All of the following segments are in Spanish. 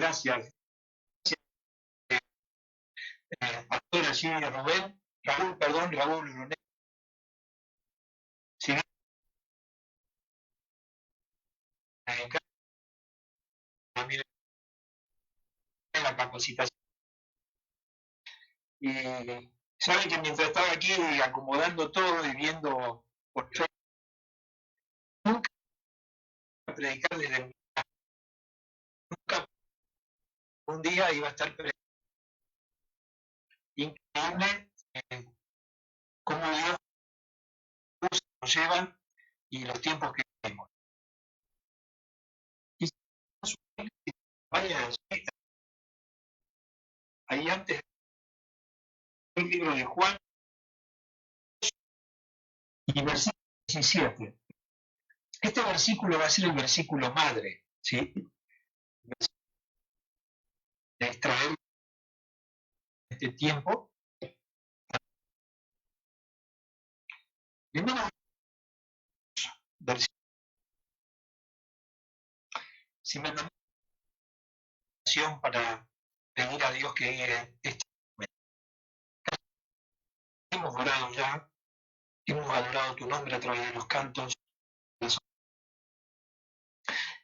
gracias. Pastora Silvia Rubén, Raúl Brunet. Si también en la capacitación. Y saben que mientras estaba aquí acomodando todo y viendo por Facebook, nunca predicar desde nunca un día iba a estar predicando. Increíble cómo Dios nos lleva y los tiempos que tenemos. Y vaya, ahí antes el libro de Juan y versículo 17. Este versículo va a ser el versículo madre, ¿sí? De extraer este tiempo. Primero, versículo. Si me da oración para pedir a Dios que este momento. Hemos orado ya, hemos adorado tu nombre a través de los cantos.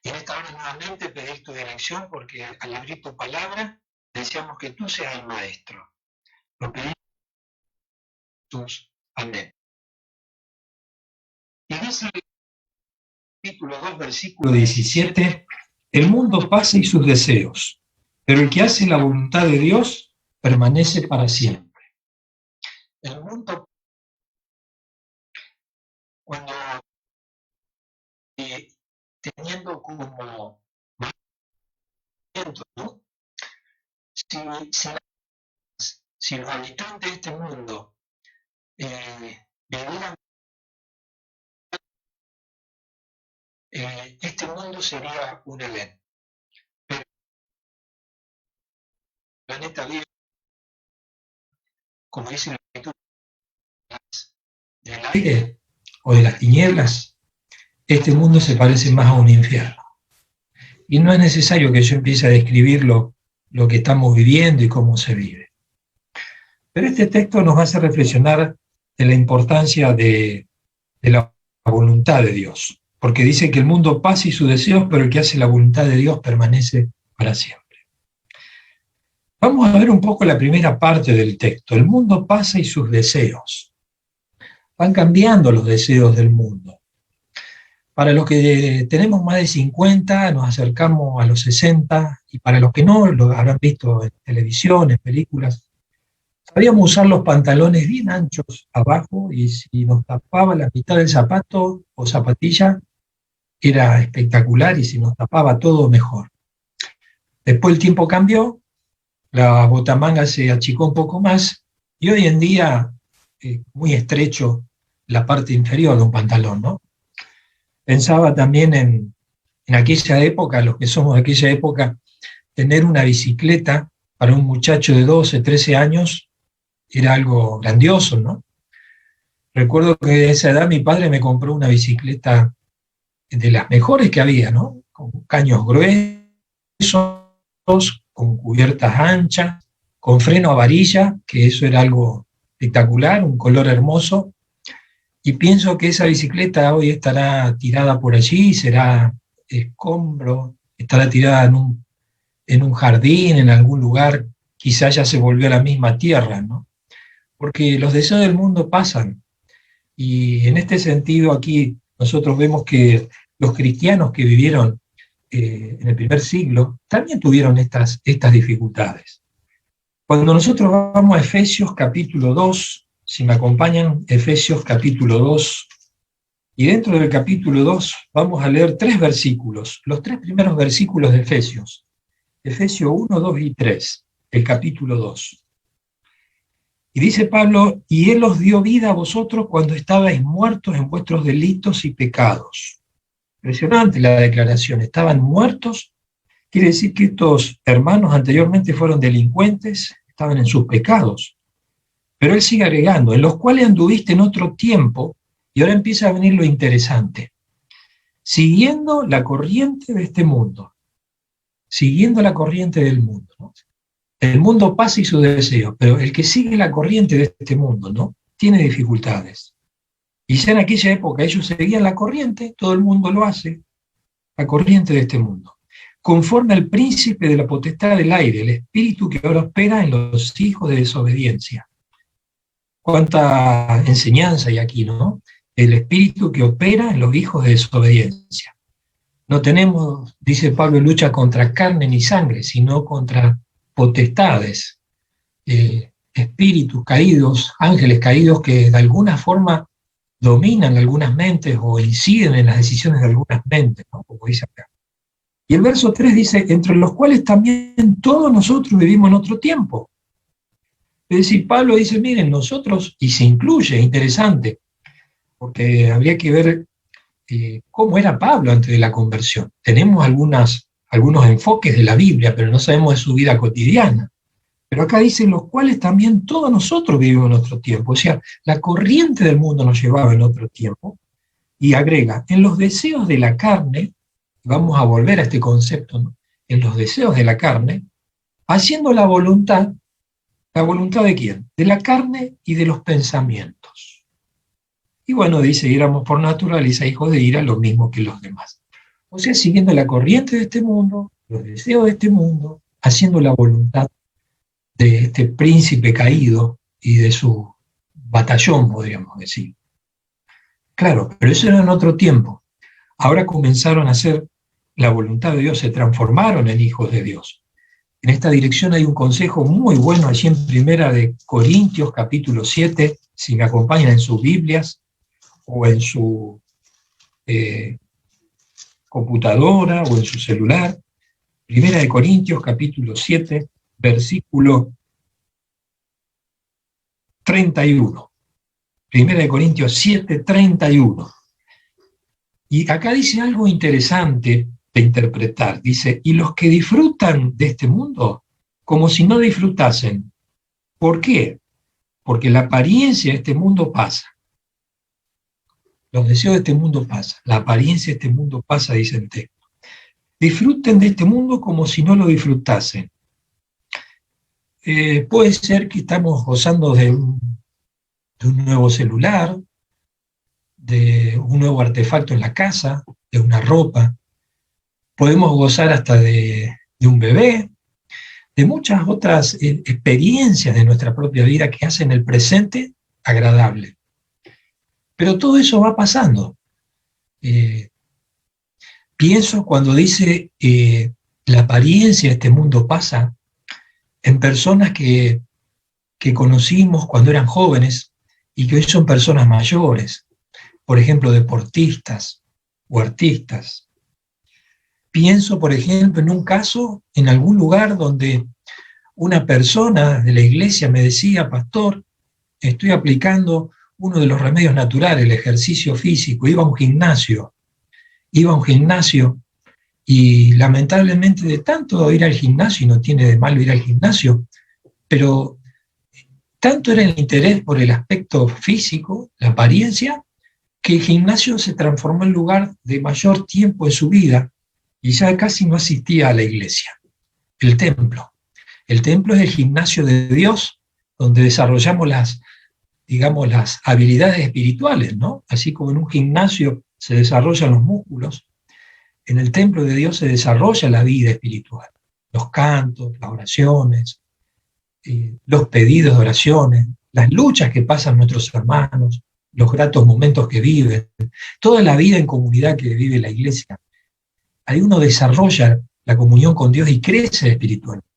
Y en esta hora nuevamente pedir tu dirección, porque al abrir tu palabra, deseamos que tú seas el maestro. Lo pedimos Jesús. Amén. Y dice el capítulo 2, versículo 17, el mundo pasa y sus deseos, pero el que hace la voluntad de Dios permanece para siempre. El mundo, cuando teniendo como ¿no? Si los habitantes de este mundo vivieran, este mundo sería un Edén. Pero el planeta vive, como dice la escritura, del aire o de las tinieblas, este mundo se parece más a un infierno. Y no es necesario que yo empiece a describir lo que estamos viviendo y cómo se vive. Pero este texto nos hace reflexionar en la importancia de la voluntad de Dios, porque dice que el mundo pasa y sus deseos, pero el que hace la voluntad de Dios permanece para siempre. Vamos a ver un poco la primera parte del texto. El mundo pasa y sus deseos. Van cambiando los deseos del mundo. Para los que tenemos más de 50, nos acercamos a los 60, y para los que no, lo habrán visto en televisión, en películas, sabíamos usar los pantalones bien anchos abajo, y si nos tapaba la mitad del zapato o zapatilla, era espectacular, y si nos tapaba todo, mejor. Después el tiempo cambió, la botamanga se achicó un poco más, y hoy en día muy estrecho la parte inferior de un pantalón, ¿no? Pensaba también en aquella época, los que somos de aquella época, tener una bicicleta para un muchacho de 12, 13 años era algo grandioso, ¿no? Recuerdo que a esa edad mi padre me compró una bicicleta de las mejores que había, ¿no? Con caños gruesos, con cubiertas anchas, con freno a varilla, que eso era algo espectacular, un color hermoso. Y pienso que esa bicicleta hoy estará tirada por allí, será escombro, estará tirada en un jardín, en algún lugar, quizás ya se volvió a la misma tierra, ¿no? Porque los deseos del mundo pasan. Y en este sentido aquí nosotros vemos que los cristianos que vivieron en el primer siglo también tuvieron estas dificultades. Cuando nosotros vamos a Efesios capítulo 2, si me acompañan, Efesios capítulo 2, y dentro del capítulo 2 vamos a leer 3 versículos, los 3 primeros versículos de Efesios, Efesios 1, 2 y 3, el capítulo 2. Y dice Pablo, y Él os dio vida a vosotros cuando estabais muertos en vuestros delitos y pecados. Impresionante la declaración, estaban muertos, quiere decir que estos hermanos anteriormente fueron delincuentes, estaban en sus pecados. Pero él sigue agregando, en los cuales anduviste en otro tiempo, y ahora empieza a venir lo interesante, siguiendo la corriente de este mundo, siguiendo la corriente del mundo, ¿no? El mundo pasa y sus deseos, pero el que sigue la corriente de este mundo, ¿no?, tiene dificultades. Y ya en aquella época ellos seguían la corriente, todo el mundo lo hace, la corriente de este mundo. Conforme al príncipe de la potestad del aire, el espíritu que ahora opera en los hijos de desobediencia. Cuánta enseñanza hay aquí, ¿no? El espíritu que opera en los hijos de desobediencia. No tenemos, dice Pablo, lucha contra carne ni sangre, sino contra potestades, espíritus caídos, ángeles caídos que de alguna forma dominan algunas mentes o inciden en las decisiones de algunas mentes, ¿no?, como dice acá. Y el verso 3 dice, entre los cuales también todos nosotros vivimos en otro tiempo. Es decir, Pablo dice, miren, nosotros, y se incluye, interesante, porque habría que ver cómo era Pablo antes de la conversión. Tenemos algunos enfoques de la Biblia, pero no sabemos de su vida cotidiana. Pero acá dice, los cuales también todos nosotros vivimos en otro tiempo. O sea, la corriente del mundo nos llevaba en otro tiempo. Y agrega, en los deseos de la carne, vamos a volver a este concepto, ¿no?, en los deseos de la carne, haciendo ¿la voluntad de quién? De la carne y de los pensamientos. Y bueno, dice, y éramos por naturaleza hijos de ira, lo mismo que los demás. O sea, siguiendo la corriente de este mundo, los deseos de este mundo, haciendo la voluntad de este príncipe caído y de su batallón, podríamos decir. Claro, pero eso era en otro tiempo. Ahora comenzaron a hacer la voluntad de Dios, se transformaron en hijos de Dios. En esta dirección hay un consejo muy bueno allí en Primera de Corintios, capítulo 7, si me acompañan en sus Biblias o en su computadora o en su celular. Primera de Corintios, capítulo 7, versículo 31. Primera de Corintios 7, 31. Y acá dice algo interesante de interpretar. Dice, y los que disfrutan de este mundo, como si no disfrutasen. ¿Por qué? Porque la apariencia de este mundo pasa. Los deseos de este mundo pasan. La apariencia de este mundo pasa, dice el texto. Disfruten de este mundo como si no lo disfrutasen. Puede ser que estamos gozando de un nuevo celular, de un nuevo artefacto en la casa, de una ropa. Podemos gozar hasta de un bebé, de muchas otras experiencias de nuestra propia vida que hacen el presente agradable. Pero todo eso va pasando. Pienso cuando dice la apariencia de este mundo pasa, en personas que conocimos cuando eran jóvenes y que hoy son personas mayores, por ejemplo, deportistas o artistas. Pienso, por ejemplo, en un caso, en algún lugar donde una persona de la iglesia me decía, pastor, estoy aplicando uno de los remedios naturales, el ejercicio físico, iba a un gimnasio y lamentablemente de tanto ir al gimnasio, y no tiene de malo ir al gimnasio, pero tanto era el interés por el aspecto físico, la apariencia, que el gimnasio se transformó en lugar de mayor tiempo en su vida y ya casi no asistía a la iglesia. El templo. El templo es el gimnasio de Dios, donde desarrollamos las habilidades espirituales, ¿no? Así como en un gimnasio se desarrollan los músculos, en el templo de Dios se desarrolla la vida espiritual. Los cantos, las oraciones, los pedidos de oraciones, las luchas que pasan nuestros hermanos, los gratos momentos que viven, toda la vida en comunidad que vive la iglesia. Ahí uno desarrolla la comunión con Dios y crece espiritualmente.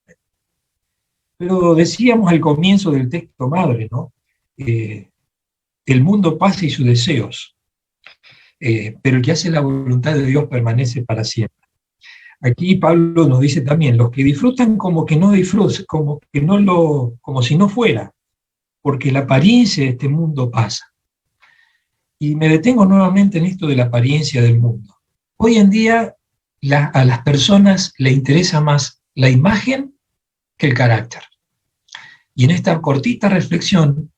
Pero decíamos al comienzo del texto madre, ¿no? El mundo pasa y sus deseos, pero el que hace la voluntad de Dios permanece para siempre. Aquí Pablo nos dice también, los que disfrutan como que no disfrutan, como si no fuera, porque la apariencia de este mundo pasa. Y me detengo nuevamente en esto de la apariencia del mundo. Hoy en día a las personas le interesa más la imagen que el carácter. Y en esta cortita reflexión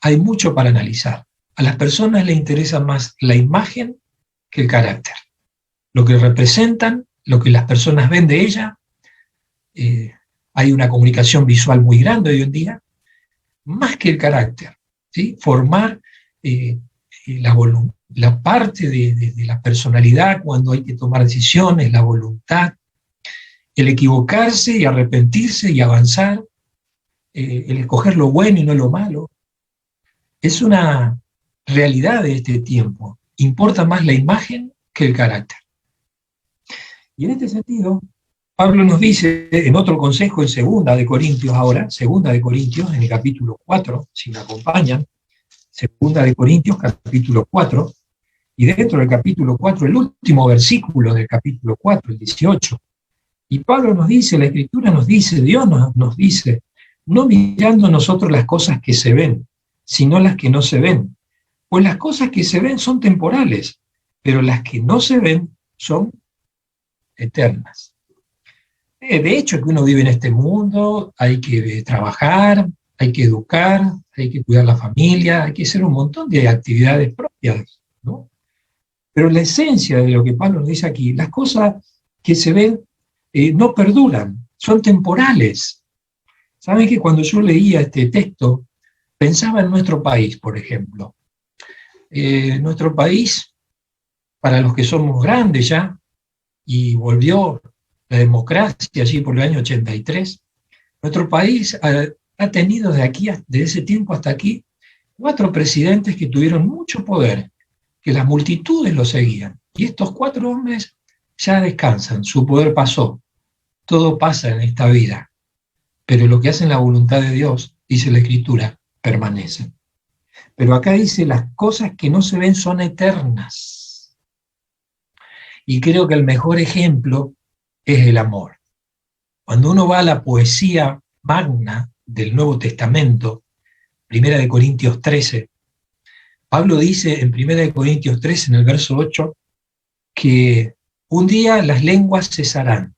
hay mucho para analizar. A las personas les interesa más la imagen que el carácter. Lo que representan, lo que las personas ven de ella, hay una comunicación visual muy grande hoy en día, más que el carácter, ¿sí? Formar la parte de la personalidad cuando hay que tomar decisiones, la voluntad, el equivocarse y arrepentirse y avanzar, el escoger lo bueno y no lo malo, es una realidad de este tiempo. Importa más la imagen que el carácter. Y en este sentido, Pablo nos dice en otro consejo, en Segunda de Corintios ahora, Segunda de Corintios, en el capítulo 4, si me acompañan, Segunda de Corintios, capítulo 4, y dentro del capítulo 4, el último versículo del capítulo 4, el 18, y Pablo nos dice, la Escritura nos dice, Dios nos dice, no mirando nosotros las cosas que se ven, sino las que no se ven. Pues las cosas que se ven son temporales, pero las que no se ven son eternas. De hecho, que uno vive en este mundo, hay que trabajar, hay que educar, hay que cuidar la familia, hay que hacer un montón de actividades propias, ¿no? Pero la esencia de lo que Pablo nos dice aquí, las cosas que se ven no perduran, son temporales. ¿Saben que cuando yo leía este texto, pensaba en nuestro país, por ejemplo? Nuestro país, para los que somos grandes ya, y volvió la democracia allí por el año 83, nuestro país ha tenido de ese tiempo hasta aquí, 4 presidentes que tuvieron mucho poder, que las multitudes lo seguían. Y estos 4 hombres ya descansan, su poder pasó. Todo pasa en esta vida, pero lo que hacen la voluntad de Dios, dice la Escritura, permanecen. Pero acá dice, las cosas que no se ven son eternas. Y creo que el mejor ejemplo es el amor. Cuando uno va a la poesía magna del Nuevo Testamento, Primera de Corintios 13, Pablo dice en Primera de Corintios 13, en el verso 8, que un día las lenguas cesarán.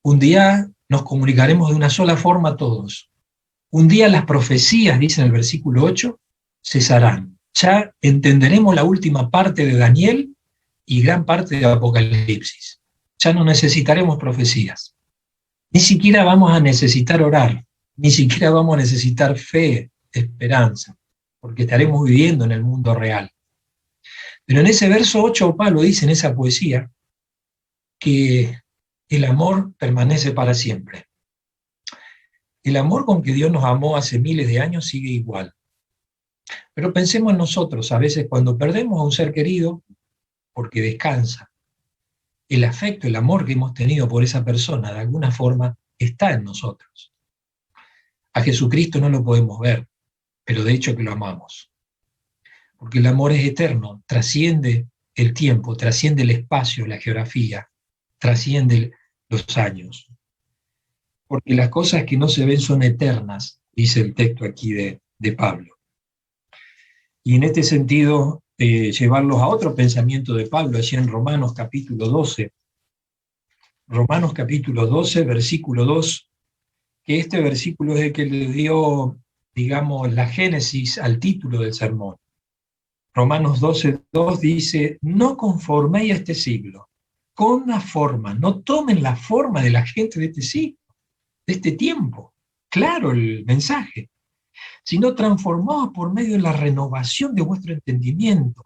Un día nos comunicaremos de una sola forma todos. Un día las profecías, dice en el versículo 8, cesarán. Ya entenderemos la última parte de Daniel y gran parte de Apocalipsis. Ya no necesitaremos profecías. Ni siquiera vamos a necesitar orar. Ni siquiera vamos a necesitar fe, esperanza, porque estaremos viviendo en el mundo real. Pero en ese verso 8 Pablo dice en esa poesía que el amor permanece para siempre. El amor con que Dios nos amó hace miles de años sigue igual. Pero pensemos en nosotros, a veces cuando perdemos a un ser querido, porque descansa, el afecto, el amor que hemos tenido por esa persona, de alguna forma, está en nosotros. A Jesucristo no lo podemos ver, pero de hecho que lo amamos. Porque el amor es eterno, trasciende el tiempo, trasciende el espacio, la geografía, trasciende los años. Porque las cosas que no se ven son eternas, dice el texto aquí de Pablo. Y en este sentido, llevarlos a otro pensamiento de Pablo, allí en Romanos capítulo 12. Romanos capítulo 12, versículo 2, que este versículo es el que le dio, digamos, la génesis al título del sermón. Romanos 12, 2 dice, no conforméis a este siglo, con la forma, no tomen la forma de la gente de este siglo, de este tiempo. Claro el mensaje. Sino transformados por medio de la renovación de vuestro entendimiento,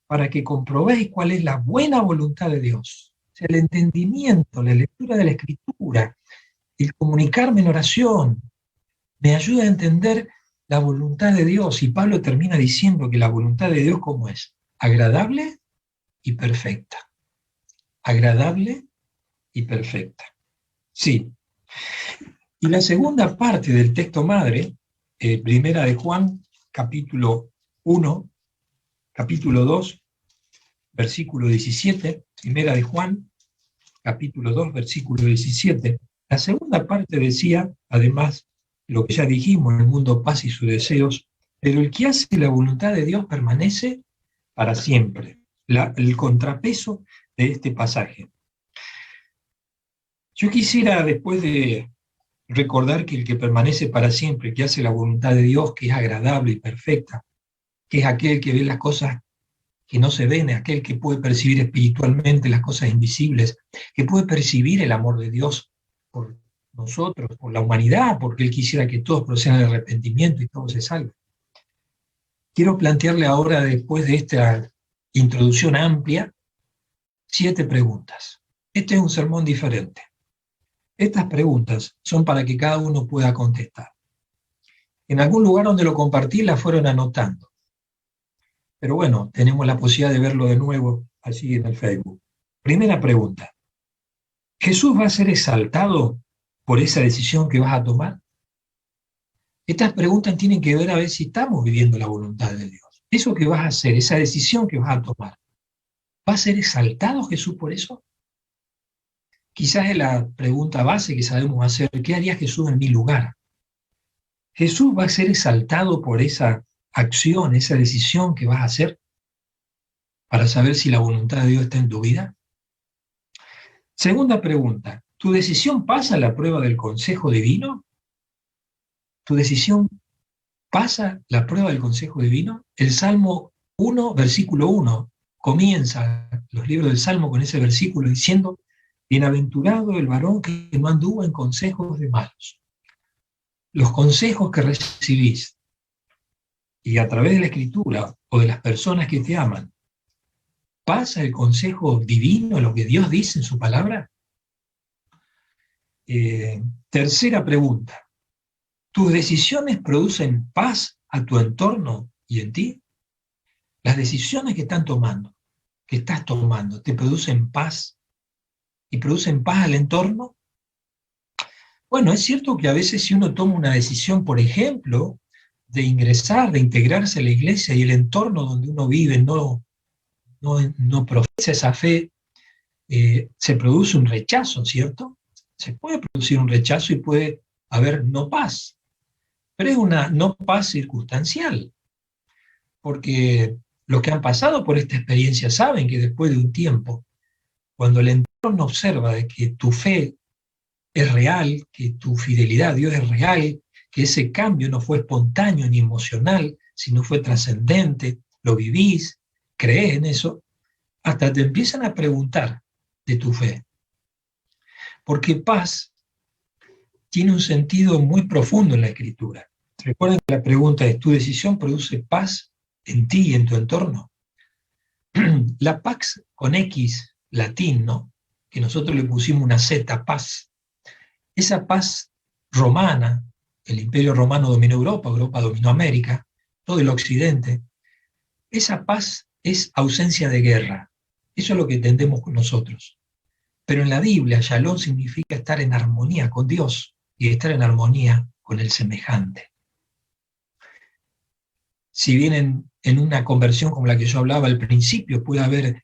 para que comprobéis cuál es la buena voluntad de Dios. O sea, el entendimiento, la lectura de la Escritura, el comunicarme en oración, me ayuda a entender la voluntad de Dios. Y Pablo termina diciendo que la voluntad de Dios, ¿cómo es? Agradable y perfecta. Agradable y perfecta. Sí. Y la segunda parte del texto madre, Primera de Juan, capítulo 1, capítulo 2, versículo 17, Primera de Juan, capítulo 2, versículo 17. La segunda parte decía, además, lo que ya dijimos, el mundo pasa y sus deseos, pero el que hace la voluntad de Dios permanece para siempre. El contrapeso de este pasaje. Yo quisiera, después de recordar que el que permanece para siempre, que hace la voluntad de Dios, que es agradable y perfecta, que es aquel que ve las cosas que no se ven, aquel que puede percibir espiritualmente las cosas invisibles, que puede percibir el amor de Dios por nosotros, por la humanidad, porque Él quisiera que todos procedan al arrepentimiento y todos se salven. Quiero plantearle ahora, después de esta introducción amplia, 7 preguntas. Este es un sermón diferente. Estas preguntas son para que cada uno pueda contestar. En algún lugar donde lo compartí las fueron anotando. Pero bueno, tenemos la posibilidad de verlo de nuevo allí en el Facebook. Primera pregunta. ¿Jesús va a ser exaltado por esa decisión que vas a tomar? Estas preguntas tienen que ver a ver si estamos viviendo la voluntad de Dios. Eso que vas a hacer, esa decisión que vas a tomar, ¿va a ser exaltado Jesús por eso? Quizás es la pregunta base que sabemos hacer, ¿qué haría Jesús en mi lugar? ¿Jesús va a ser exaltado por esa acción, esa decisión que vas a hacer para saber si la voluntad de Dios está en tu vida? Segunda pregunta, ¿tu decisión pasa la prueba del consejo divino? ¿Tu decisión pasa la prueba del consejo divino? El Salmo 1, versículo 1, comienza los libros del Salmo con ese versículo diciendo: bienaventurado el varón que no anduvo en consejos de malos. Los consejos que recibís y a través de la Escritura o de las personas que te aman, ¿pasa el consejo divino, lo que Dios dice en su palabra? Tercera pregunta, ¿tus decisiones producen paz a tu entorno y en ti? Las decisiones que estás tomando, ¿te producen paz? ¿Y producen paz al entorno? Bueno, es cierto que a veces si uno toma una decisión, por ejemplo, de ingresar, de integrarse a la iglesia y el entorno donde uno vive no profesa esa fe, se produce un rechazo, ¿cierto? Se puede producir un rechazo y puede haber no paz, pero es una no paz circunstancial, porque los que han pasado por esta experiencia saben que después de un tiempo, cuando el entorno observa de que tu fe es real, que tu fidelidad a Dios es real, que ese cambio no fue espontáneo ni emocional, sino fue trascendente, lo vivís, crees en eso, hasta te empiezan a preguntar de tu fe. Porque paz tiene un sentido muy profundo en la Escritura. Recuerden que la pregunta es, ¿tu decisión produce paz en ti y en tu entorno? La pax con X latín, ¿no? Que nosotros le pusimos una Z, paz. Esa paz romana, el Imperio Romano dominó Europa, Europa dominó América, todo el Occidente. Esa paz es ausencia de guerra. Eso es lo que entendemos nosotros. Pero en la Biblia, shalom significa estar en armonía con Dios y estar en armonía con el semejante. Si bien en una conversión como la que yo hablaba al principio puede haber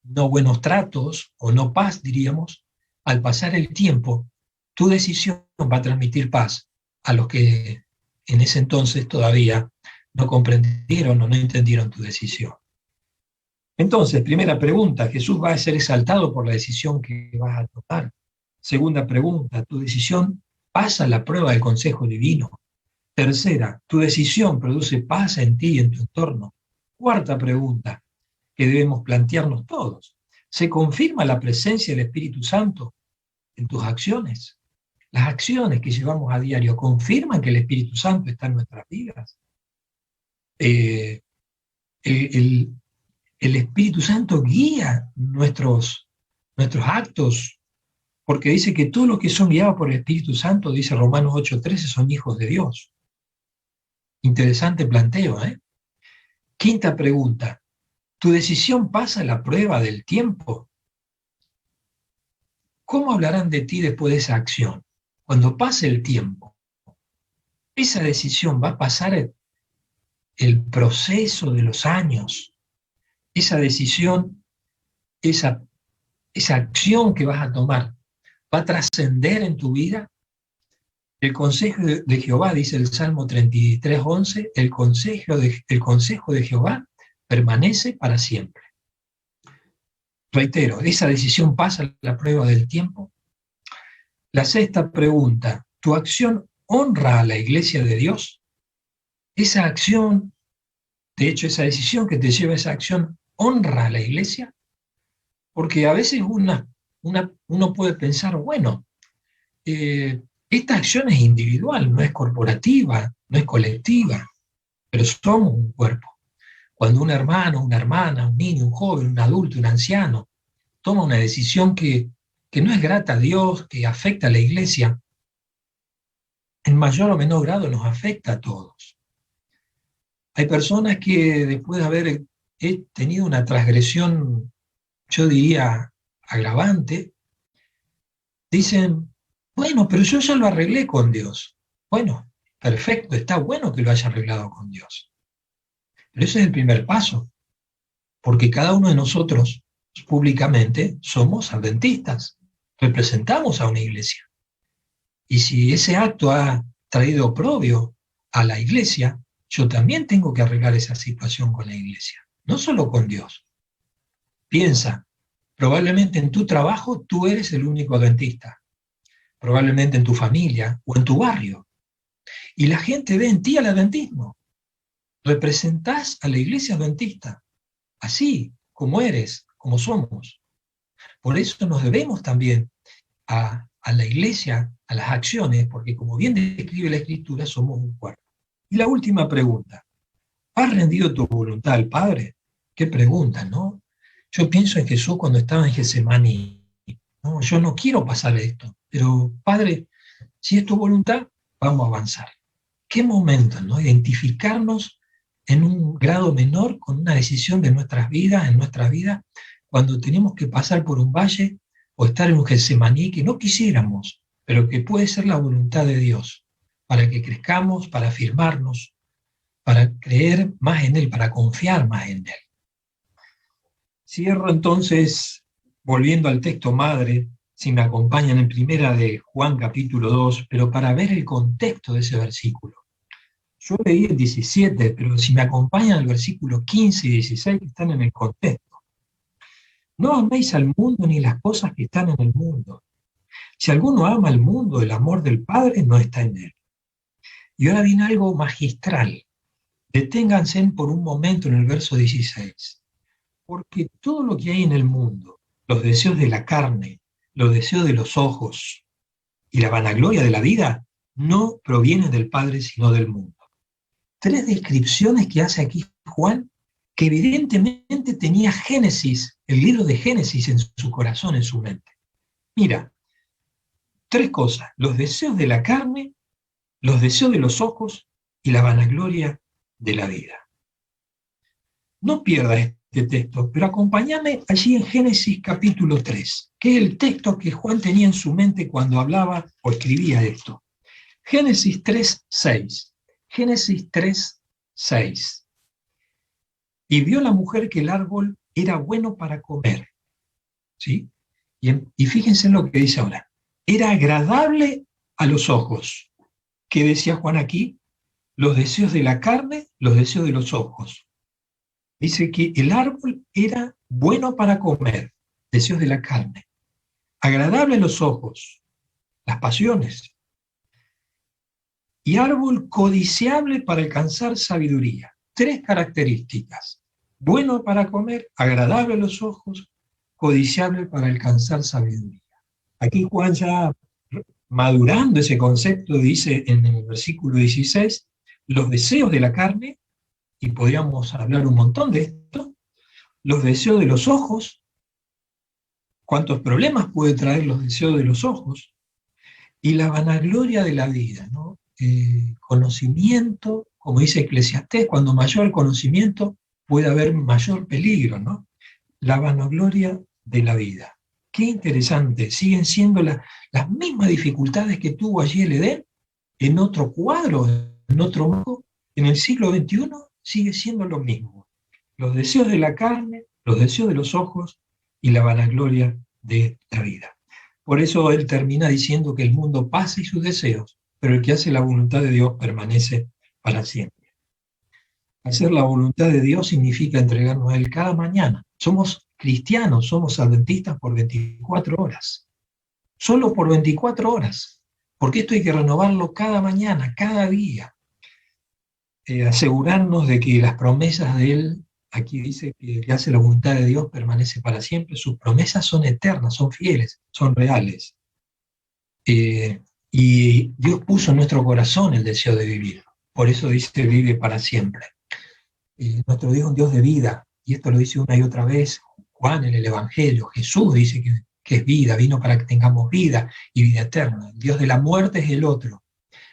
no buenos tratos o no paz, diríamos, al pasar el tiempo, tu decisión va a transmitir paz a los que en ese entonces todavía no comprendieron o no entendieron tu decisión. Entonces, primera pregunta, ¿Jesús va a ser exaltado por la decisión que vas a tomar? Segunda pregunta, ¿tu decisión pasa la prueba del consejo divino? Tercera, ¿tu decisión produce paz en ti y en tu entorno? Cuarta pregunta, que debemos plantearnos todos, ¿se confirma la presencia del Espíritu Santo en tus acciones? Las acciones que llevamos a diario confirman que el Espíritu Santo está en nuestras vidas. El Espíritu Santo guía nuestros actos, porque dice que todos los que son guiados por el Espíritu Santo, dice Romanos 8:13, son hijos de Dios. Interesante planteo, ¿eh? Quinta pregunta, ¿tu decisión pasa la prueba del tiempo? ¿Cómo hablarán de ti después de esa acción? Cuando pase el tiempo, esa decisión va a pasar el proceso de los años, esa decisión, esa acción que vas a tomar, ¿va a trascender en tu vida? El consejo de Jehová, dice el Salmo 33:11, el consejo de Jehová permanece para siempre. Reitero, ¿esa decisión pasa la prueba del tiempo? La sexta pregunta, ¿tu acción honra a la iglesia de Dios? ¿Esa acción De hecho, esa decisión que te lleva a esa acción honra a la iglesia, porque a veces uno puede pensar, bueno, esta acción es individual, no es corporativa, no es colectiva, pero somos un cuerpo. Cuando un hermano, una hermana, un niño, un joven, un adulto, un anciano, toma una decisión que no es grata a Dios, que afecta a la iglesia, en mayor o menor grado nos afecta a todos. Hay personas que después de haber tenido una transgresión, yo diría, agravante, dicen, bueno, pero yo ya lo arreglé con Dios. Bueno, perfecto, está bueno que lo haya arreglado con Dios. Pero ese es el primer paso, porque cada uno de nosotros públicamente somos adventistas, representamos a una iglesia. Y si ese acto ha traído oprobio a la iglesia, yo también tengo que arreglar esa situación con la iglesia, no solo con Dios. Piensa, probablemente en tu trabajo tú eres el único adventista, probablemente en tu familia o en tu barrio, y la gente ve en ti al adventismo. Representás a la iglesia adventista, así como eres, como somos. Por eso nos debemos también a la iglesia, a las acciones, porque como bien describe la Escritura, somos un cuerpo. Y la última pregunta, ¿has rendido tu voluntad al Padre? Qué pregunta, ¿no? Yo pienso en Jesús cuando estaba en Getsemaní. No, yo no quiero pasar esto, pero Padre, si es tu voluntad, vamos a avanzar. ¿Qué momento, no? Identificarnos en un grado menor con una decisión de nuestras vidas, en nuestra vida, cuando tenemos que pasar por un valle o estar en un Getsemaní que no quisiéramos, pero que puede ser la voluntad de Dios, para que crezcamos, para afirmarnos, para creer más en Él, para confiar más en Él. Cierro entonces, volviendo al texto madre, si me acompañan en primera de Juan capítulo 2, pero para ver el contexto de ese versículo. Yo leí el 17, pero si me acompañan el versículo 15 y 16 que están en el contexto. No améis al mundo ni las cosas que están en el mundo. Si alguno ama al mundo, el amor del Padre no está en él. Y ahora viene algo magistral. Deténganse por un momento en el verso 16. Porque todo lo que hay en el mundo, los deseos de la carne, los deseos de los ojos y la vanagloria de la vida, no provienen del Padre sino del mundo. 3 descripciones que hace aquí Juan, que evidentemente tenía Génesis, el libro de Génesis en su corazón, en su mente. Mira, 3 cosas, los deseos de la carne, los deseos de los ojos y la vanagloria de la vida. No pierdas este texto, pero acompáñame allí en Génesis capítulo 3, que es el texto que Juan tenía en su mente cuando hablaba o escribía esto. Génesis 3:6. Génesis 3:6. Y vio la mujer que el árbol era bueno para comer. ¿Sí? Y fíjense en lo que dice ahora. Era agradable a los ojos. ¿Qué decía Juan aquí? Los deseos de la carne, los deseos de los ojos. Dice que el árbol era bueno para comer, deseos de la carne. Agradable a los ojos, las pasiones. Y árbol codiciable para alcanzar sabiduría. 3 características. Bueno para comer, agradable a los ojos, codiciable para alcanzar sabiduría. Aquí Juan ya madurando ese concepto dice en el versículo 16, los deseos de la carne, y podríamos hablar un montón de esto, los deseos de los ojos, cuántos problemas puede traer los deseos de los ojos, y la vanagloria de la vida, ¿no? Conocimiento, como dice Eclesiastés, cuando mayor el conocimiento puede haber mayor peligro, ¿no? La vanagloria de la vida. Qué interesante, siguen siendo las mismas dificultades que tuvo allí el Edén, en otro cuadro, en otro modo, en el siglo XXI sigue siendo lo mismo. Los deseos de la carne, los deseos de los ojos y la vanagloria de la vida. Por eso él termina diciendo que el mundo pasa y sus deseos, pero el que hace la voluntad de Dios permanece para siempre. Hacer la voluntad de Dios significa entregarnos a Él cada mañana. Somos cristianos, somos adventistas por 24 horas. Solo por 24 horas. Porque esto hay que renovarlo cada mañana, cada día. asegurarnos de que las promesas de Él, aquí dice que el que hace la voluntad de Dios permanece para siempre, sus promesas son eternas, son fieles, son reales. Y Dios puso en nuestro corazón el deseo de vivir. Por eso dice, vive para siempre. Nuestro Dios es un Dios de vida, y esto lo dice una y otra vez Juan en el Evangelio. Jesús dice que es vida, vino para que tengamos vida y vida eterna. El Dios de la muerte es el otro.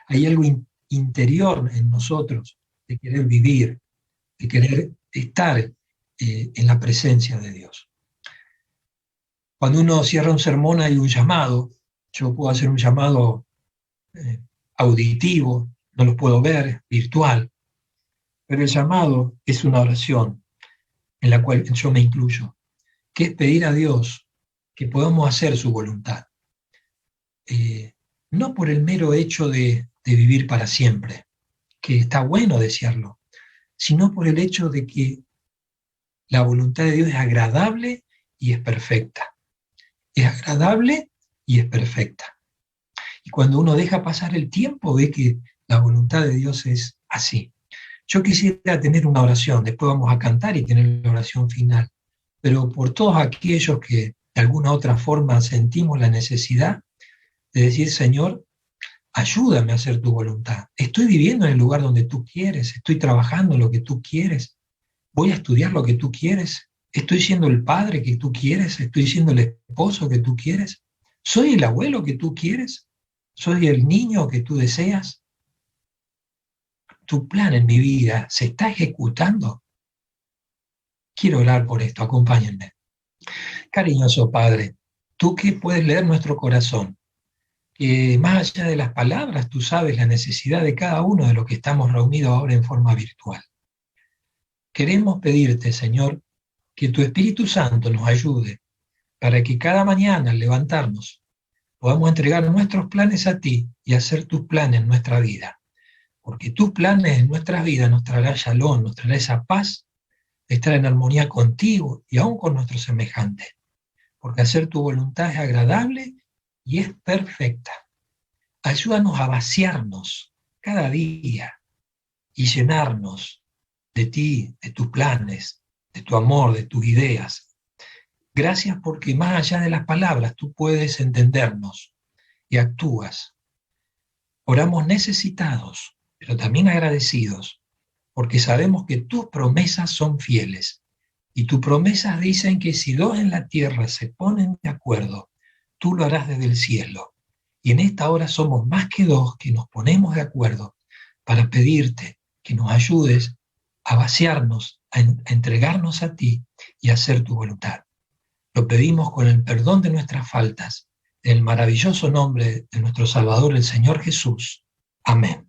Hay algo interior en nosotros de querer vivir, de querer estar en la presencia de Dios. Cuando uno cierra un sermón hay un llamado. Yo puedo hacer un llamado auditivo, no lo puedo ver, virtual, pero el llamado es una oración en la cual yo me incluyo, que es pedir a Dios que podamos hacer su voluntad. No por el mero hecho de vivir para siempre, que está bueno desearlo, sino por el hecho de que la voluntad de Dios es agradable y es perfecta. Es agradable y es perfecta. Y cuando uno deja pasar el tiempo, ve que la voluntad de Dios es así. Yo quisiera tener una oración, después vamos a cantar y tener la oración final, pero por todos aquellos que de alguna otra forma sentimos la necesidad de decir, Señor, ayúdame a hacer tu voluntad. Estoy viviendo en el lugar donde tú quieres, estoy trabajando en lo que tú quieres, voy a estudiar lo que tú quieres, estoy siendo el padre que tú quieres, estoy siendo el esposo que tú quieres, soy el abuelo que tú quieres, soy el niño que tú deseas. Tu plan en mi vida se está ejecutando. Quiero orar por esto, acompáñenme. Cariñoso Padre, tú que puedes leer nuestro corazón, que más allá de las palabras, tú sabes la necesidad de cada uno de los que estamos reunidos ahora en forma virtual. Queremos pedirte, Señor, que tu Espíritu Santo nos ayude para que cada mañana al levantarnos podamos entregar nuestros planes a ti y hacer tus planes en nuestra vida. Porque tus planes en nuestras vidas nos traerá shalom, nos traerá esa paz, estar en armonía contigo y aún con nuestros semejantes. Porque hacer tu voluntad es agradable y es perfecta. Ayúdanos a vaciarnos cada día y llenarnos de ti, de tus planes, de tu amor, de tus ideas. Gracias porque más allá de las palabras tú puedes entendernos y actúas. Oramos necesitados, pero también agradecidos, porque sabemos que tus promesas son fieles. Y tus promesas dicen que si dos en la tierra se ponen de acuerdo, tú lo harás desde el cielo. Y en esta hora somos más que dos que nos ponemos de acuerdo para pedirte que nos ayudes a vaciarnos, a entregarnos a ti y a hacer tu voluntad. Lo pedimos con el perdón de nuestras faltas, en el maravilloso nombre de nuestro Salvador, el Señor Jesús. Amén.